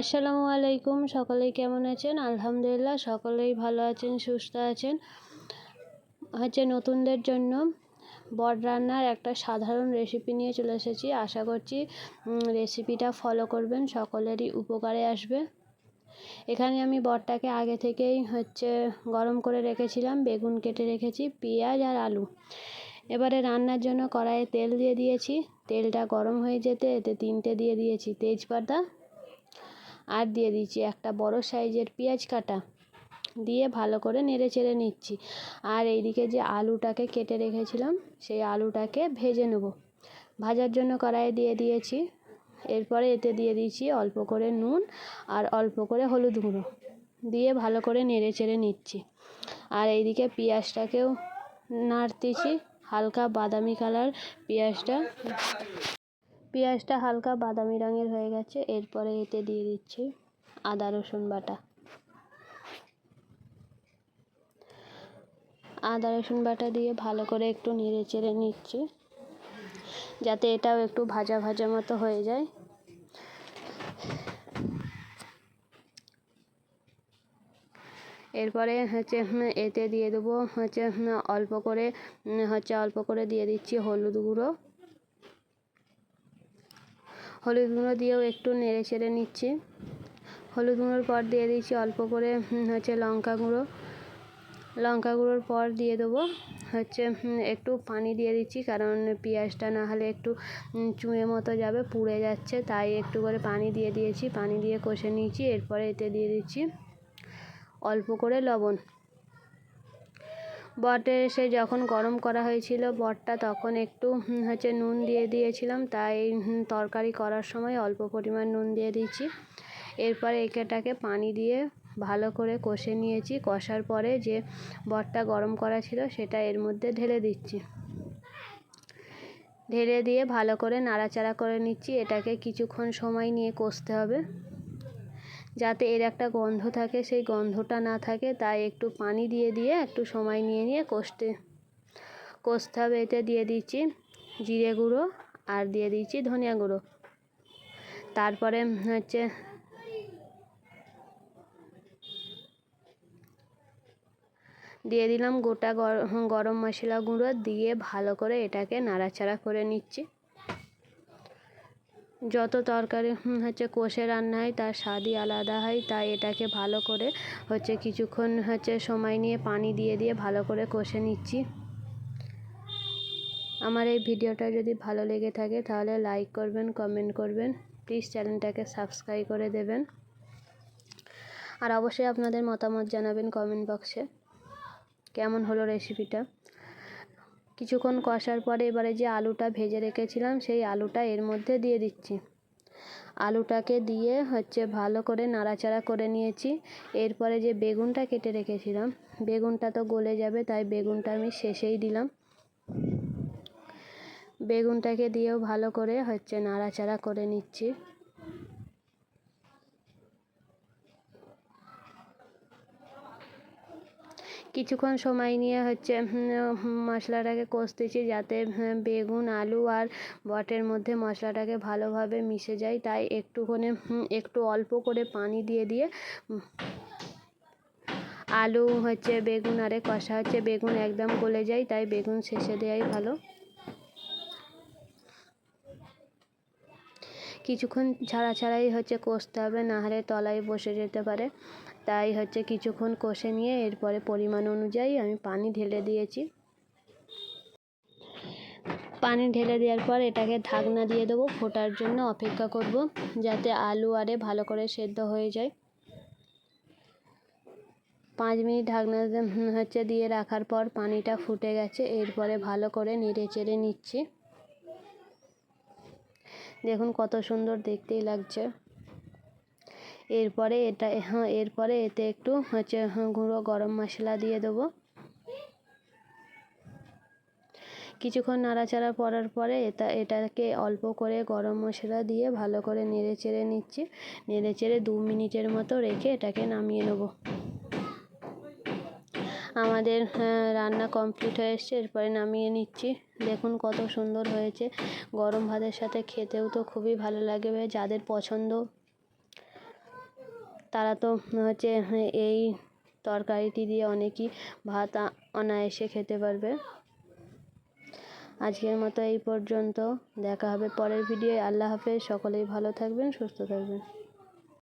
আসসালামু আলাইকুম। সকলেই কেমন আছেন? আলহামদুলিল্লাহ সকলেই ভালো আছেন, সুস্থ আছেন। নতুনদের জন্য বট রান্নার একটা সাধারণ রেসিপি নিয়ে চলে এসেছি। আশা করছি রেসিপিটা ফলো করবেন, সকলেরই উপকারে আসবে। এখানে আমি বটটাকে আগে থেকেই গরম করে রেখেছিলাম। বেগুন কেটে রেখেছি, পেঁয়াজ আর আলু। এবারে রান্নার জন্য কড়াইয়ে তেল দিয়ে দিয়েছি। তেলটা গরম হয়ে যেতে এতে 3টে দিয়ে দিয়েছি তেজপাতা, আর দিয়ে দিচ্ছি একটা বড় সাইজের পেঁয়াজ কাটা, দিয়ে ভালো করে নেড়ে চেড়ে নিচ্ছি। আর এইদিকে যে আলুটাকে কেটে রেখেছিলাম সেই আলুটাকে ভেজে নেব। ভাজার জন্য কড়াইয়ে দিয়ে দিয়েছি। এরপরে এতে দিয়ে দিচ্ছি অল্প করে নুন আর অল্প করে হলুদ গুঁড়ো, দিয়ে ভালো করে নেড়ে চেড়ে নিচ্ছি। আর এইদিকে পেঁয়াজটাকেও নাড়তেছি, হালকা বাদামি কালার পেঁয়াজটা হালকা বাদামি রঙের হয়ে গেছে। এরপরে এতে দিয়ে দিচ্ছি আদা রসুন বাটা। আদা রসুন বাটা দিয়ে ভালো করে একটু নেড়ে চেড়ে নিচ্ছি, যাতে এটাও একটু ভাজা ভাজা মতো হয়ে যায়। এরপরে এতে দিয়ে দেবো অল্প করে দিয়ে দিচ্ছি হলুদ গুঁড়ো দিয়েও একটু নেড়ে চেড়ে নিচ্ছি। হলুদ গুঁড়োর পর দিয়ে দিচ্ছি অল্প করে লঙ্কা গুঁড়োর পর দিয়ে দেবো একটু পানি দিয়ে দিচ্ছি, কারণ পেঁয়াজটা না হলে একটু চুঁয়ে মতো যাবে, পুড়ে যাচ্ছে, তাই একটু করে পানি দিয়ে দিয়েছি। পানি দিয়ে কষে নিয়েছি। এরপরে এতে দিয়ে দিচ্ছি অল্প করে লবণ। বটে সে যখন গরম করা হয়েছিল বটটা, তখন একটু নুন দিয়ে দিয়েছিলাম, তাই তরকারি করার সময় অল্প পরিমাণ নুন দিয়ে দিচ্ছি। এরপরে এটাকে পানি দিয়ে ভালো করে কষে নিয়েছি। কষার পরে যে বটটা গরম করা ছিল সেটা এর মধ্যে ঢেলে দিচ্ছি। ঢেলে দিয়ে ভালো করে নাড়াচাড়া করে নিচ্ছি। এটাকে কিছুক্ষণ সময় নিয়ে কষতে হবে, যাতে এর একটা গন্ধ থাকে, সেই গন্ধটা না থাকে। তাই একটু পানি দিয়ে একটু সময় নিয়ে কষতে হবে। এতে দিয়ে দিচ্ছি জিরে গুঁড়ো আর দিয়ে দিচ্ছি ধনিয়া গুঁড়ো। তারপরে দিয়ে দিলাম গোটা গরম মশলা গুঁড়ো, দিয়ে ভালো করে এটাকে নাড়াচাড়া করে নিচ্ছি। যত তরকারি কষে রান্না হয় তার স্বাদই আলাদা হয়, তাই এটাকে ভালো করে কিছুক্ষণ সময় নিয়ে পানি দিয়ে ভালো করে কষে নিচ্ছি। আমার এই ভিডিওটা যদি ভালো লেগে থাকে তাহলে লাইক করবেন, কমেন্ট করবেন, প্লিজ চ্যানেলটাকে সাবস্ক্রাইব করে দেবেন। আর অবশ্যই আপনাদের মতামত জানাবেন কমেন্ট বক্সে, কেমন হলো রেসিপিটা। কিছুক্ষণ কষার পরে এবারে যে আলুটা ভেজে রেখেছিলাম সেই আলুটা এর মধ্যে দিয়ে দিচ্ছি। আলুটাকে দিয়ে ভালো করে নাড়াচাড়া করে নিয়েছি। এরপরে যে বেগুনটা কেটে রেখেছিলাম, বেগুনটা তো গলে যাবে, তাই বেগুনটা আমি শেষেই দিলাম। বেগুনটাকে দিয়েও ভালো করে নাড়াচাড়া করে নিচ্ছি। কিছুক্ষণ সময় নিয়ে মশলাটাকে কষতেছি, যাতে বেগুন, আলু আর বটের মধ্যে মশলাটাকে ভালোভাবে মিশে যায়। তাই একটু অল্প করে পানি দিয়ে আলু বেগুন আরে কষা বেগুন একদম গলে যায়, তাই বেগুন শেষে দেওয়াই ভালো। কিছুক্ষণ ছাড়াই কষতে হবে, না হলে তলায় বসে যেতে পারে। তাই কিছুক্ষণ কষে নিয়ে এরপরে পরিমাণ অনুযায়ী আমি পানি ঢেলে দিয়েছি। পানি ঢেলে দেওয়ার পর এটাকে ঢাকনা দিয়ে দেবো, ফোটার জন্য অপেক্ষা করব, যাতে আলু আরে ভালো করে সেদ্ধ হয়ে যায়। 5 মিনিট ঢাকনা দিয়ে রাখার পর পানিটা ফুটে গেছে। এরপরে ভালো করে নেড়ে চেড়ে নিচ্ছি। দেখুন কত সুন্দর দেখতেই লাগছে। এরপরে এতে একটু গুঁড়ো গরম মশলা দিয়ে দেবো। কিছুক্ষণ নাড়াচাড়া করার পরে এটাকে অল্প করে গরম মশলা দিয়ে ভালো করে নেড়ে চেড়ে নিচ্ছি। নেড়ে চেড়ে 2 মিনিটের মতো রেখে এটাকে নামিয়ে নেব। আমাদের রান্না কমপ্লিট হয়ে এসছে। এরপরে নামিয়ে নিচ্ছি। দেখুন কত সুন্দর হয়েছে। গরম ভাতের সাথে খেতেও তো খুবই ভালো লাগবে, যাদের পছন্দ। তারা তো হচ্ছে এই তরকারিটি দিয়ে অনেকই ভাত অনায়াসে খেতে পারবে। আজকের মতো এই পর্যন্ত, দেখা হবে পরের ভিডিওয়। আল্লাহ হাফেজ। সকলেই ভালো থাকবেন, সুস্থ থাকবেন।